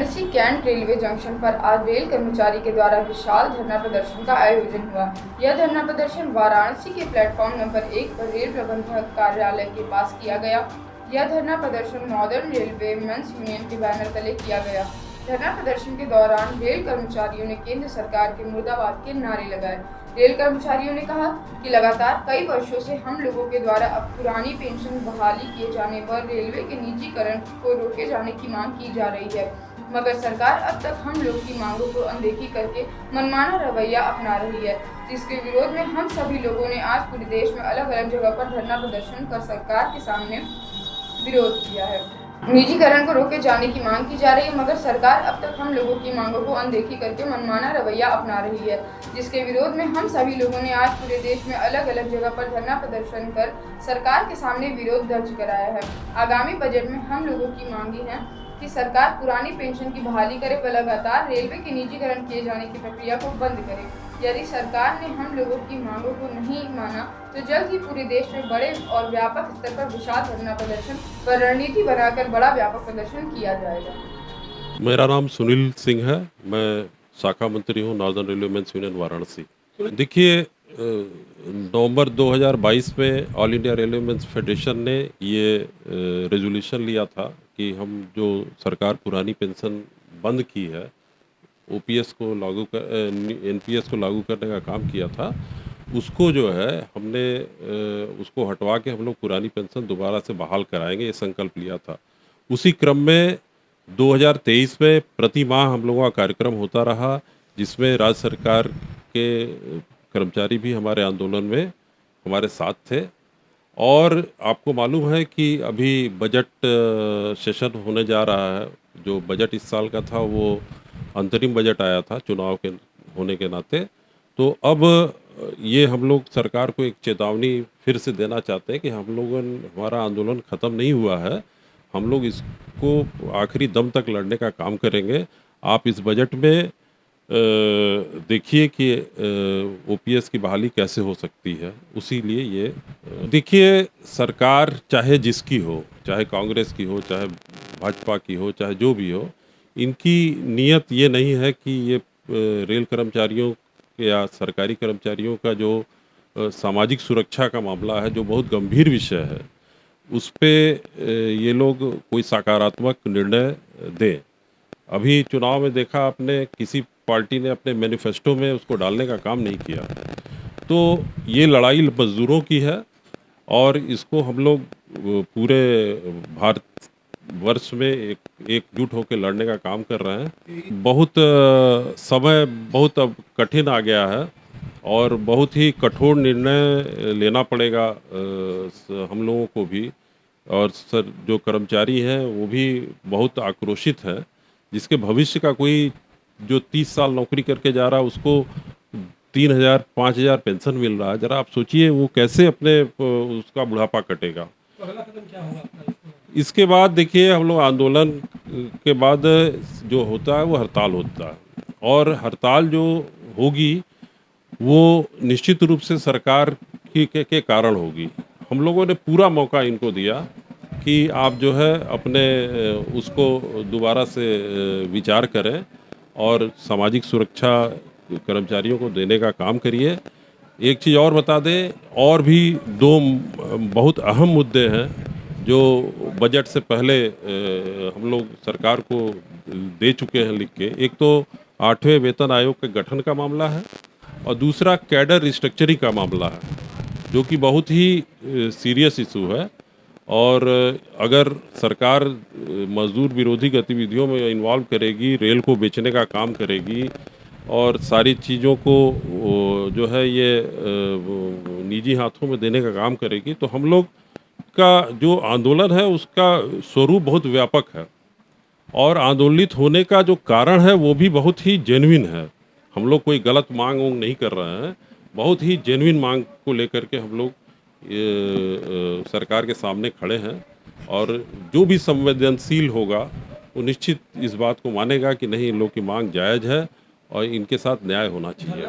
Varanasi cantt railway junction पर आज rail कर्मचारी के द्वारा विशाल धरना प्रदर्शन का आयोजन हुआ। यह धरना प्रदर्शन वाराणसी के प्लेटफॉर्म नंबर 1 पर रेल प्रबंधक कार्यालय के पास किया गया। यह धरना प्रदर्शन नॉर्दर्न रेलवे मेंस यूनियन के बैनर तले किया गया। धरना प्रदर्शन के दौरान रेल कर्मचारियों ने केंद्र सरकार के मुर्दाबाद के नारे लगाए। रेल कर्मचारियों ने कहा कि लगातार कई वर्षों से हम लोगों के द्वारा अब पुरानी पेंशन बहाली किए जाने पर रेलवे के निजीकरण को रोके जाने की मांग की जा रही है, मगर सरकार अब तक हम लोग की मांगों को अनदेखी करके मनमाना रवैया अपना रही है, जिसके विरोध में हम सभी लोगों ने आज पूरे देश में अलग अलग जगह पर धरना प्रदर्शन कर सरकार के सामने विरोध किया है। निजीकरण को रोके जाने की मांग की जा रही है, मगर सरकार अब तक हम लोगों की मांगों को अनदेखी करके मनमाना रवैया अपना रही है, जिसके विरोध में हम सभी लोगों ने आज पूरे देश में अलग अलग जगह पर धरना प्रदर्शन कर सरकार के सामने विरोध दर्ज कराया है। आगामी बजट में हम लोगों की मांगे हैं कि सरकार पुरानी पेंशन की बहाली करे व लगातार रेलवे के निजीकरण किए जाने की प्रक्रिया को बंद करे। यदि सरकार ने हम लोगों की मांगों को नहीं माना तो जल्द ही पूरे देश में बड़े और व्यापक स्तर पर विशाल धरना प्रदर्शन व रणनीति बनाकर बड़ा व्यापक प्रदर्शन किया जाएगा। मेरा नाम सुनील सिंह है, मैं शाखा मंत्री हूँ northern railway men's union Varanasi. देखिए, नवंबर 2022 में all India railway men's federation ने ये रेजोल्यूशन लिया था कि हम जो सरकार पुरानी पेंशन बंद की है, ओपीएस को लागू कर एनपीएस को लागू करने का काम किया था, उसको जो है हमने उसको हटवा के हम लोग पुरानी पेंशन दोबारा से बहाल कराएंगे, ये संकल्प लिया था। उसी क्रम में 2023 में प्रति माह हम लोगों का कार्यक्रम होता रहा, जिसमें राज्य सरकार के कर्मचारी भी हमारे आंदोलन में हमारे साथ थे। और आपको मालूम है कि अभी बजट सेशन होने जा रहा है। जो बजट इस साल का था वो अंतरिम बजट आया था चुनाव के होने के नाते, तो अब ये हम लोग सरकार को एक चेतावनी फिर से देना चाहते हैं कि हमारा आंदोलन ख़त्म नहीं हुआ है, हम लोग इसको आखिरी दम तक लड़ने का काम करेंगे। आप इस बजट में देखिए कि ओपीएस की बहाली कैसे हो सकती है। उसी लिए ये देखिए, सरकार चाहे जिसकी हो, चाहे कांग्रेस की हो, चाहे भाजपा की हो, चाहे जो भी हो, इनकी नीयत ये नहीं है कि ये रेल कर्मचारियों या सरकारी कर्मचारियों का जो सामाजिक सुरक्षा का मामला है, जो बहुत गंभीर विषय है, उस पे ये लोग कोई सकारात्मक निर्णय दें। अभी चुनाव में देखा आपने, किसी पार्टी ने अपने मैनिफेस्टो में उसको डालने का काम नहीं किया। तो ये लड़ाई मजदूरों की है और इसको हम लोग पूरे भारत वर्ष में एकजुट होकर लड़ने का काम कर रहे हैं। बहुत समय बहुत अब कठिन आ गया है और बहुत ही कठोर निर्णय लेना पड़ेगा हम लोगों को भी। और सर, जो कर्मचारी हैं वो भी बहुत आक्रोशित है, जिसके भविष्य का कोई जो 30 साल नौकरी करके जा रहा है उसको 3,000 5,000 पेंशन मिल रहा है। जरा आप सोचिए वो कैसे अपने उसका बुढ़ापा कटेगा। तो अगला कदम क्या होगा? इसके बाद देखिए, हम लोग आंदोलन के बाद जो होता है वो हड़ताल होता है, और हड़ताल जो होगी वो निश्चित रूप से सरकार के कारण होगी। हम लोगों ने पूरा मौका इनको दिया कि आप जो है अपने उसको दोबारा से विचार करें और सामाजिक सुरक्षा कर्मचारियों को देने का काम करिए। एक चीज़ और बता दें, और भी दो बहुत अहम मुद्दे हैं जो बजट से पहले हम लोग सरकार को दे चुके हैं लिख के। एक तो 8वें वेतन आयोग के गठन का मामला है और दूसरा कैडर रिस्ट्रक्चरिंग का मामला है, जो कि बहुत ही सीरियस इशू है। और अगर सरकार मजदूर विरोधी गतिविधियों में इन्वॉल्व करेगी, रेल को बेचने का काम करेगी और सारी चीज़ों को जो है ये निजी हाथों में देने का काम करेगी, तो हम लोग का जो आंदोलन है उसका स्वरूप बहुत व्यापक है और आंदोलित होने का जो कारण है वो भी बहुत ही जेन्युइन है। हम लोग कोई गलत मांग वांग नहीं कर रहे हैं, बहुत ही जेन्युइन मांग को लेकर के हम लोग सरकार के सामने खड़े हैं। और जो भी संवेदनशील होगा वो निश्चित इस बात को मानेगा कि नहीं, इन लोग की मांग जायज़ है और इनके साथ न्याय होना चाहिए।